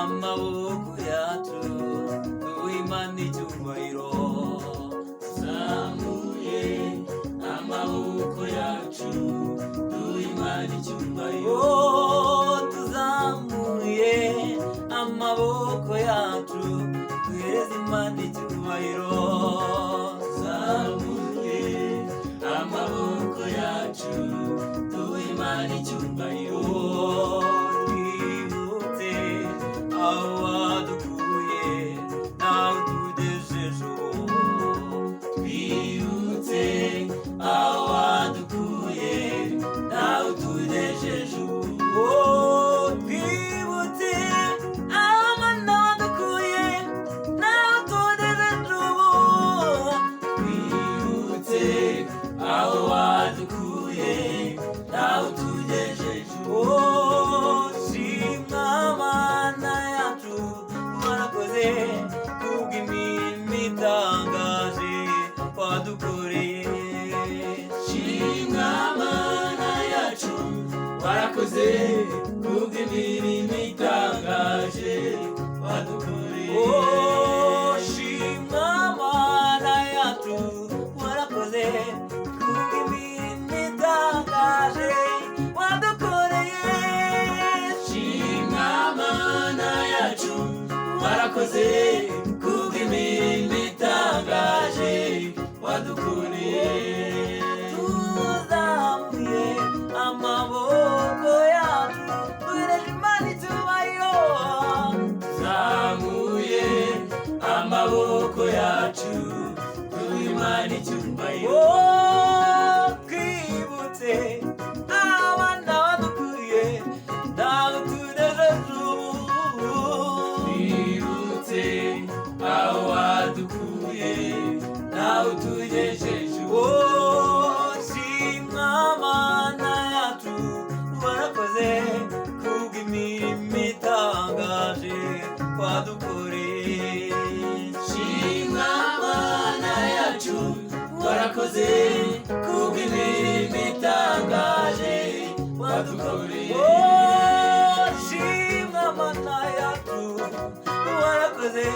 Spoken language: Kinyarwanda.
amaboko yacu duhimana icyubahiro. Tuzamuye amaboko yacu duhimana icyubahiro. Tuzamuye amaboko yacu duhereze Imana icyubahiro. Tuzamuye amaboko yacu duhimana icyubahiro. Twibutse aho wadukuye naho tugejeje ubu. Twibutse aho wadukuye naho tugejeje ubu. Twibutse aho Mana wadukuye naho tugejeje ubu. Twibutse aho wadukuye naho tugejeje ubu. Shimwa Mana yacu warakoze kubw'imirimo itangaje wadukoreye. Shimwa Mana yacu warakoze kubw'imirimo itangaje wadukoreye. Shimwa Mana yacu warakoze kubw'imirimo itangaje wadukoreye. Shimwa Mana yacu warakoze kubw'imirimo itangaje wadukoreye. Tuzamuye amaboko yacu duhereje Imana icyubahiro. Tuzamuye amaboko yacu duhe Imana icyubahiro. Twibutse abana badukuye naho tugejeje ubu. Twibutse aho wadukuye naho tugejeje ubu. Shimwa Mana yacu warakoze kubw'imirimo itangaje wadukoreye. Shimwa Mana yacu warakoze kubw'imirimo itangaje wadukoreye. Shimwa Mana yacu warakoze